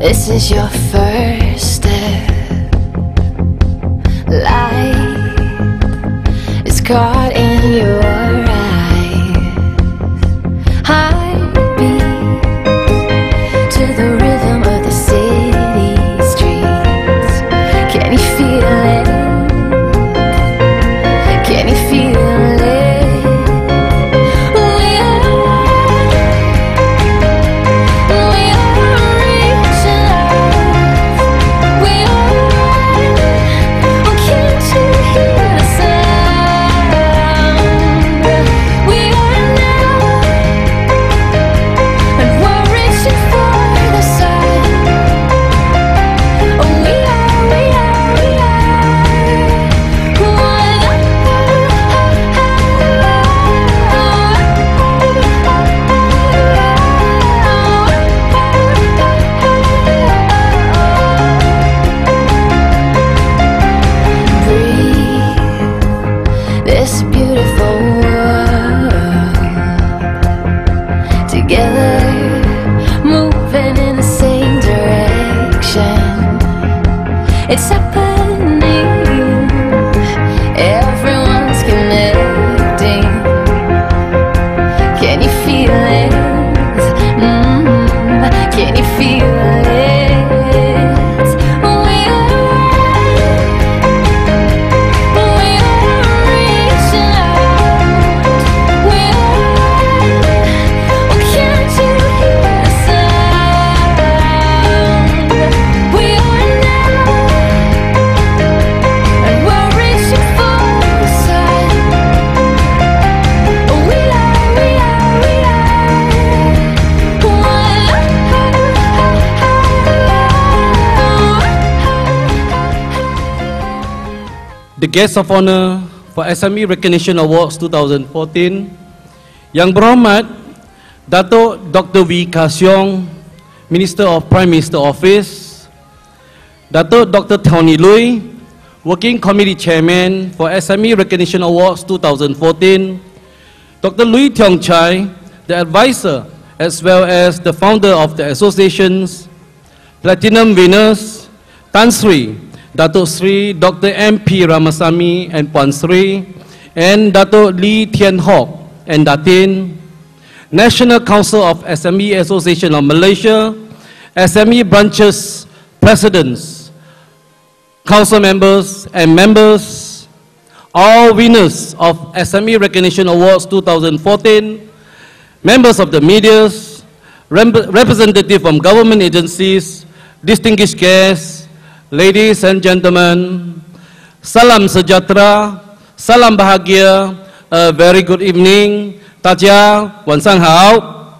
This is your first step. Light is caught in your eyes. Heartbeat to the rhythm of the city streets. Can you feel it? Can you feel it? This beautiful world together, moving in the same direction. It's happening. Everyone's connecting. Can you feel it? Can you feel it? The Guest of Honor for SME Recognition Awards 2014, Yang Berhormat Datuk Dr. Ka Siong, Minister of Prime Minister Office, Datuk Dr. Tony Lui, Working Committee Chairman for SME Recognition Awards 2014, Dr. Lui Tiong Chai, the advisor as well as the founder of the association's Platinum winners, Tan Sri, Datuk Sri Dr. MP Ramasamy and Puan Sri, and Datuk Lee Tien Hock and Datin, National Council of SME Association of Malaysia, SME branches, presidents, council members and members, all winners of SME Recognition Awards 2014, members of the media, representatives from government agencies, distinguished guests, ladies and gentlemen, salam sejahtera, salam bahagia, a very good evening, Tajia, Wansang Hao.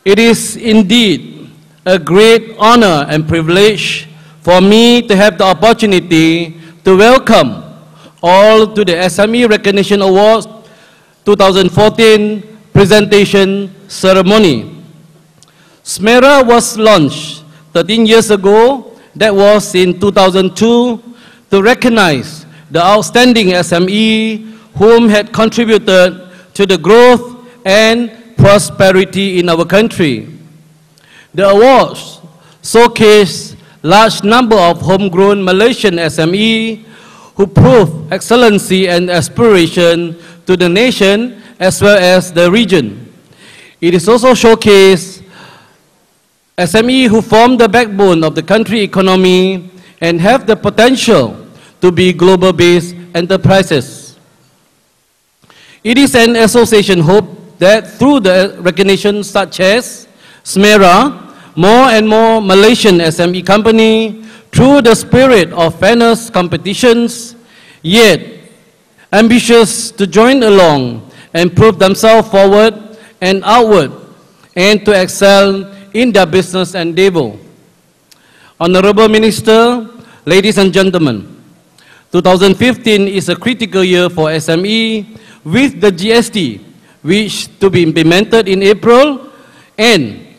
It is indeed a great honor and privilege for me to have the opportunity to welcome all to the SME Recognition Awards 2014 presentation ceremony. SMERA was launched 13 years ago. That was in 2002, to recognize the outstanding SME whom had contributed to the growth and prosperity in our country. The awards showcase large number of homegrown Malaysian SME who prove excellency and aspiration to the nation as well as the region. It is also showcased SME who form the backbone of the country economy and have the potential to be global-based enterprises. It is an association hope that through the recognition such as SMERA, more and more Malaysian SME company, through the spirit of fairness competitions, yet ambitious to join along and prove themselves forward and outward and to excel in their business endeavor. Honorable Minister, ladies and gentlemen, 2015 is a critical year for SME with the GST, which to be implemented in April, and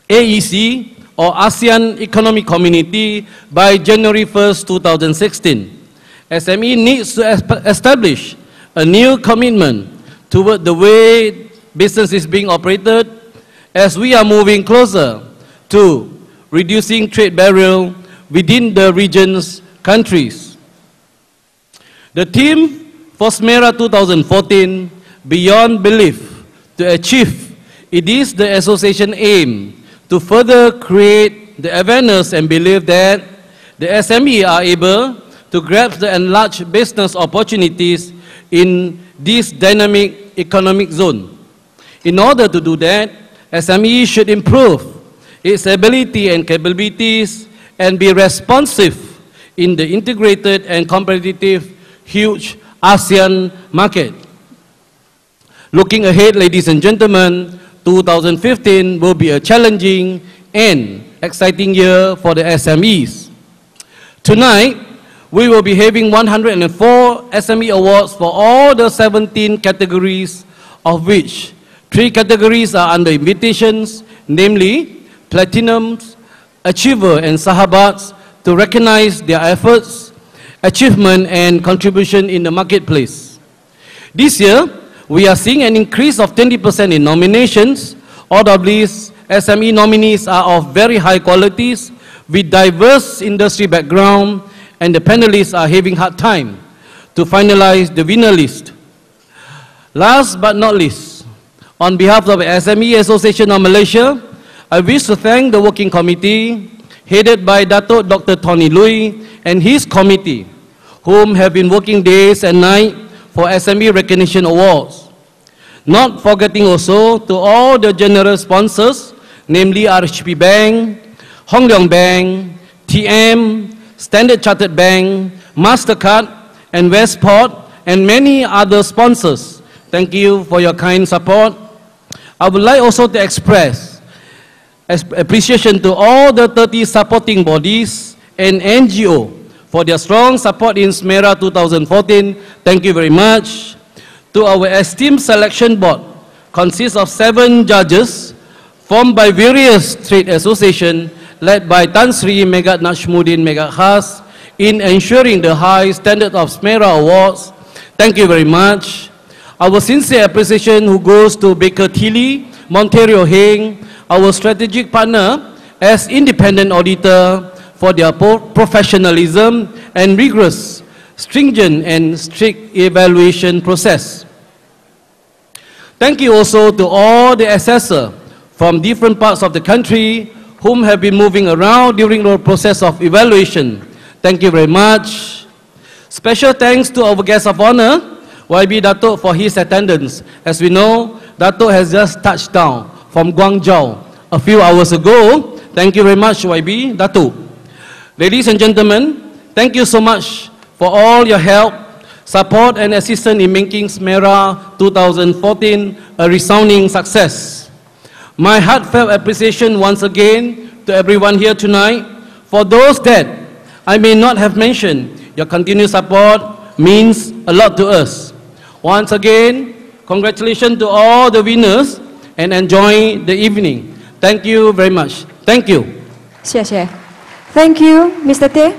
AEC or ASEAN Economic Community by January 1st, 2016. SME needs to establish a new commitment toward the way business is being operated as we are moving closer 2. Reducing trade barrier within the region's countries. The theme for SMERA 2014, Beyond Belief, to achieve, it is the association aim to further create the awareness and belief that the SME are able to grasp the enlarged business opportunities in this dynamic economic zone. In order to do that, SME should improve its ability and capabilities and be responsive in the integrated and competitive huge ASEAN market. Looking ahead, ladies and gentlemen, 2015 will be a challenging and exciting year for the SMEs. Tonight, we will be having 104 SME awards for all the 17 categories, of which 3 categories are under invitations, namely Platinums, Achiever and Sahabats, to recognize their efforts, achievement and contribution in the marketplace. This year, we are seeing an increase of 20% in nominations. All of these SME nominees are of very high qualities with diverse industry background, and the panelists are having hard time to finalize the winner list. Last but not least, on behalf of the SME Association of Malaysia, I wish to thank the working committee headed by Datuk Dr. Tony Lui and his committee, whom have been working days and nights for SME Recognition Awards. Not forgetting also to all the generous sponsors, namely RHB Bank, Hong Leong Bank, TM, Standard Chartered Bank, MasterCard, and Westport, and many other sponsors. Thank you for your kind support. I would like also to express appreciation to all the 30 supporting bodies and NGO for their strong support in SMERA 2014. Thank you very much. To our esteemed selection board, consists of 7 judges formed by various trade associations led by Tan Sri Megat Najmuddin Megat Khas in ensuring the high standard of SMERA awards. Thank you very much. Our sincere appreciation who goes to Baker Tilly, Monterio Heng, our strategic partner as independent auditor for their professionalism and rigorous, stringent and strict evaluation process. Thank you also to all the assessors from different parts of the country whom have been moving around during the process of evaluation. Thank you very much. Special thanks to our guest of honor, YB Datuk, for his attendance. As we know, Datuk has just touched down from Guangzhou a few hours ago. Thank you very much, YB Datuk. Ladies and gentlemen, thank you so much for all your help, support and assistance in making SMERA 2014 a resounding success. My heartfelt appreciation once again to everyone here tonight. For those that I may not have mentioned, your continued support means a lot to us. Once again, congratulations to all the winners and enjoy the evening. Thank you very much. Thank you. 谢谢. Thank you, Mr. Teh.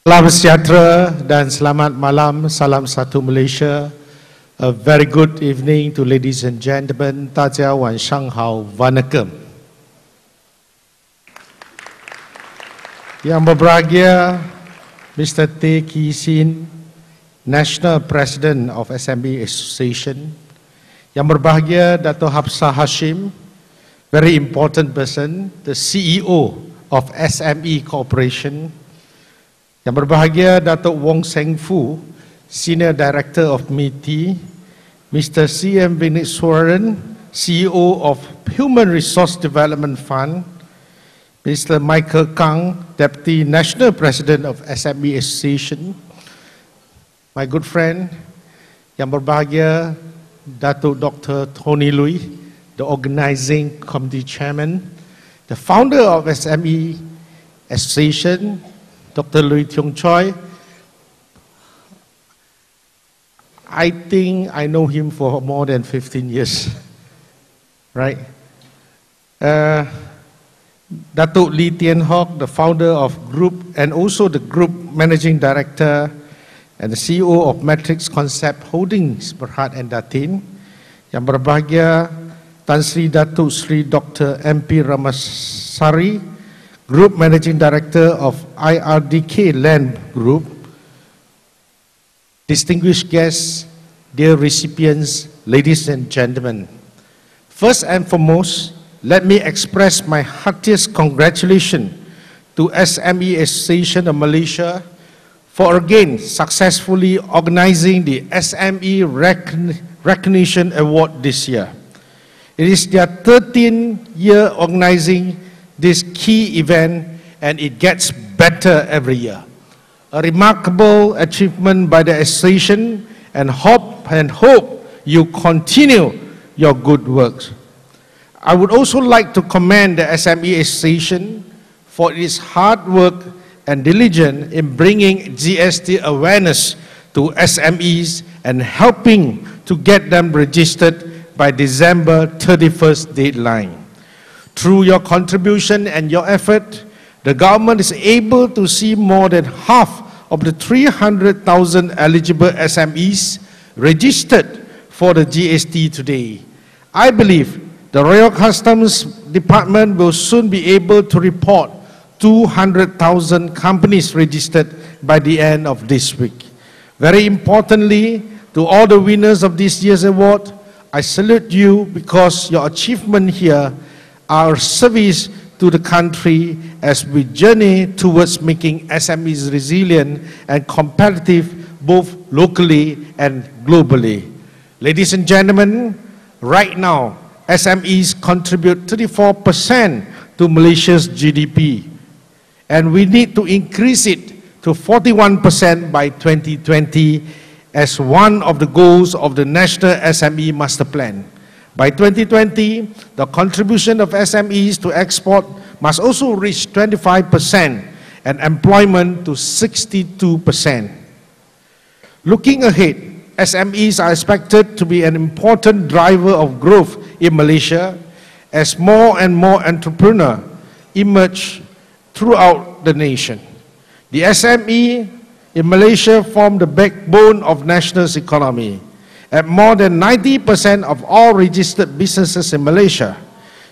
Salam sejahtera dan selamat malam. Salam satu Malaysia. A very good evening to ladies and gentlemen. 大家晚上好, Vanakkam. Yang berbahagia, Mr. Teh Ki Sin, National President of SME Association. Yang berbahagia, Dato' Hafsah Hashim, very important person, the CEO of SME Corporation. Yang berbahagia, Dato' Wong Seng Fu, Senior Director of MITI, Mr. C.M. Vineeswaran, CEO of Human Resource Development Fund, Mr. Michael Kang, Deputy National President of SME Association, my good friend, yang berbahagia, Dato' Dr. Tony Lui, the Organizing Committee Chairman, the founder of SME Association, Dr. Lui Tiong Choi. I think I know him for more than 15 years, right? Datuk Lee Tien Hock, the founder of Group and also the Group Managing Director and the CEO of Matrix Concept Holdings Berhad and Datin. Yang berbahagia, Tan Sri Datuk Sri Dr. MP Sari, Group Managing Director of IRDK Land Group, distinguished guests, dear recipients, ladies and gentlemen. First and foremost, let me express my heartiest congratulations to SME Association of Malaysia for again successfully organizing the SME Recognition Award this year. It is their 13th year organizing this key event, and it gets better every year. A remarkable achievement by the association, and hope you continue your good works. I would also like to commend the SME Association for its hard work and diligence in bringing GST awareness to SMEs and helping to get them registered by December 31st deadline. Through your contribution and your effort, the government is able to see more than half of the 300,000 eligible SMEs registered for the GST today. I believe the Royal Customs Department will soon be able to report 200,000 companies registered by the end of this week. Very importantly, to all the winners of this year's award, I salute you because your achievement here are a service to the country as we journey towards making SMEs resilient and competitive both locally and globally. Ladies and gentlemen, right now, SMEs contribute 34% to Malaysia's GDP, and we need to increase it to 41% by 2020 as one of the goals of the National SME Master Plan. By 2020, the contribution of SMEs to export must also reach 25% and employment to 62%. Looking ahead, SMEs are expected to be an important driver of growth in Malaysia as more and more entrepreneurs emerge throughout the nation. The SME in Malaysia form the backbone of national's economy. At more than 90% of all registered businesses in Malaysia,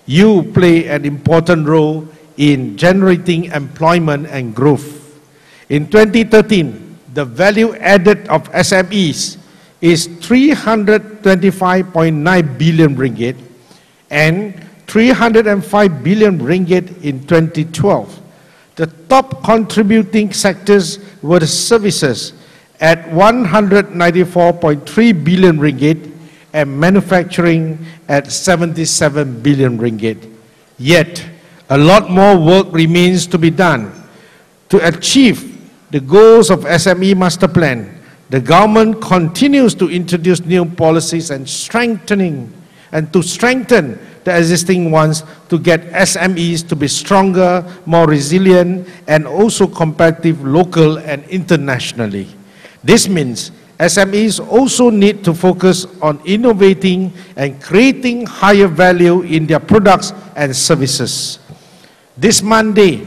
you play an important role in generating employment and growth. In 2013, the value added of SMEs is 325.9 billion ringgit and 305 billion ringgit in 2012. The top contributing sectors were the services at 194.3 billion ringgit and manufacturing at 77 billion ringgit. Yet, a lot more work remains to be done. To achieve the goals of SME Master Plan, the government continues to introduce new policies and to strengthen the existing ones to get SMEs to be stronger, more resilient, and also competitive local and internationally. This means SMEs also need to focus on innovating and creating higher value in their products and services. This Monday,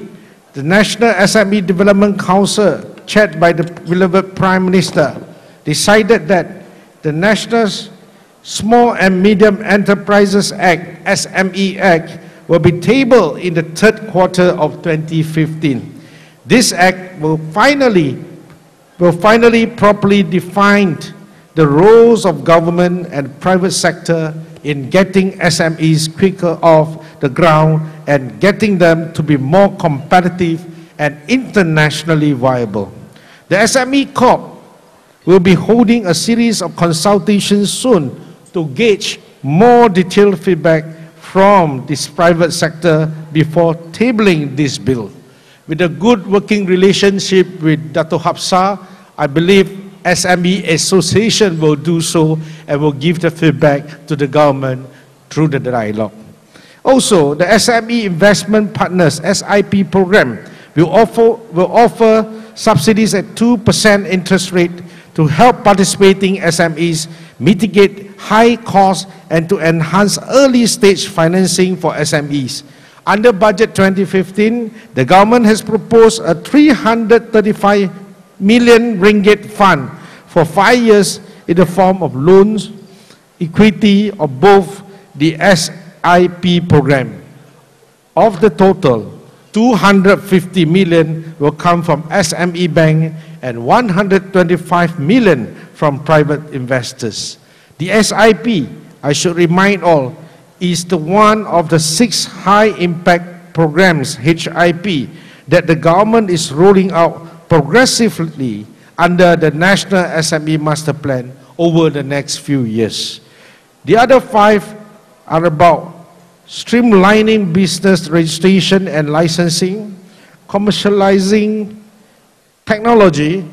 the National SME Development Council, chaired by the beloved Prime Minister, decided that the National Small and Medium Enterprises Act, SME Act, will be tabled in the third quarter of 2015. This act will finally properly define the roles of government and private sector in getting SMEs quicker off the ground and getting them to be more competitive and internationally viable. The SME Corp will be holding a series of consultations soon to gauge more detailed feedback from this private sector before tabling this bill. With a good working relationship with Datuk Hapsah, I believe SME Association will do so and will give the feedback to the government through the dialogue. Also, the SME Investment Partners SIP program will offer subsidies at 2% interest rate to help participating SMEs mitigate high costs and to enhance early stage financing for SMEs. Under Budget 2015, the government has proposed a 335 million ringgit fund for 5 years in the form of loans, equity, or both the SIP program. Of the total, 250 million will come from SME Bank and 125 million from private investors. The SIP, I should remind all, is the one of the 6 high-impact programs, HIP, that the government is rolling out progressively under the National SME Master Plan over the next few years. The other 5 are about streamlining business registration and licensing, commercializing technology,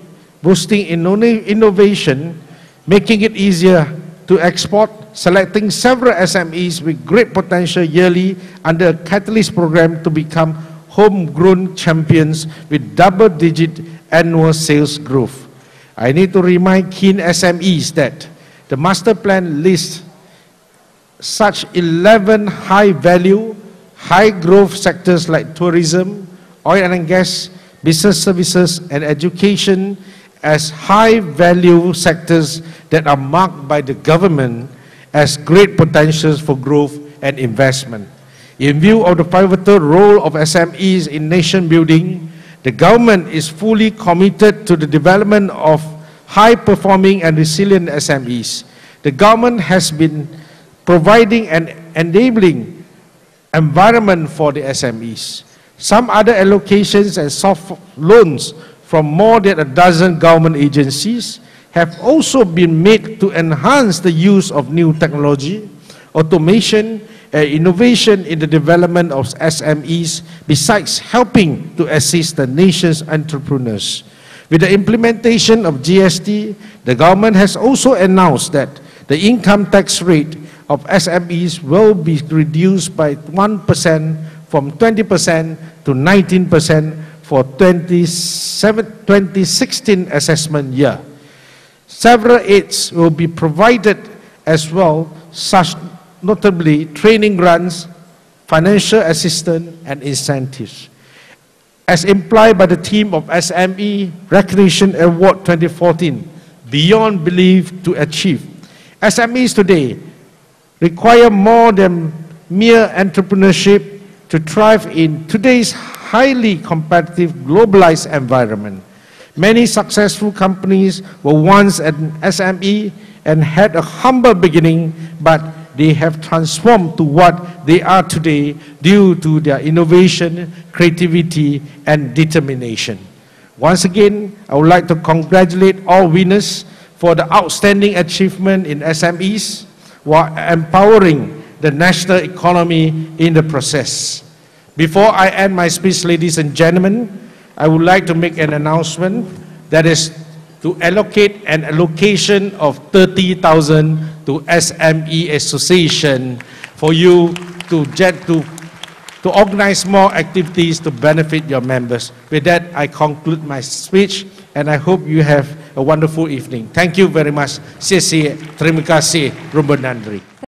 boosting innovation, making it easier to export, selecting several SMEs with great potential yearly under a catalyst program to become homegrown champions with double-digit annual sales growth. I need to remind keen SMEs that the master plan lists such 11 high-value, high-growth sectors like tourism, oil and gas, business services, and education as high-value sectors that are marked by the government as great potentials for growth and investment. In view of the pivotal role of SMEs in nation building, the government is fully committed to the development of high-performing and resilient SMEs. The government has been providing an enabling environment for the SMEs. Some other allocations and soft loans from more than a dozen government agencies have also been made to enhance the use of new technology, automation, and innovation in the development of SMEs, besides helping to assist the nation's entrepreneurs. With the implementation of GST, the government has also announced that the income tax rate of SMEs will be reduced by 1% from 20% to 19% for 2016 assessment year. Several aids will be provided as well, such notably training grants, financial assistance, and incentives. As implied by the theme of SME Recognition Award 2014, Beyond Belief to Achieve, SMEs today require more than mere entrepreneurship to thrive in today's highly competitive globalized environment. Many successful companies were once an SME and had a humble beginning, but they have transformed to what they are today due to their innovation, creativity, and determination. Once again, I would like to congratulate all winners for the outstanding achievement in SMEs while empowering the national economy in the process. Before I end my speech, ladies and gentlemen, I would like to make an announcement, that is to allocate an allocation of 30,000 to SME Association for you to organize more activities to benefit your members. With that, I conclude my speech, and I hope you have a wonderful evening. Thank you very much. Terima kasih. Rumba Nandri.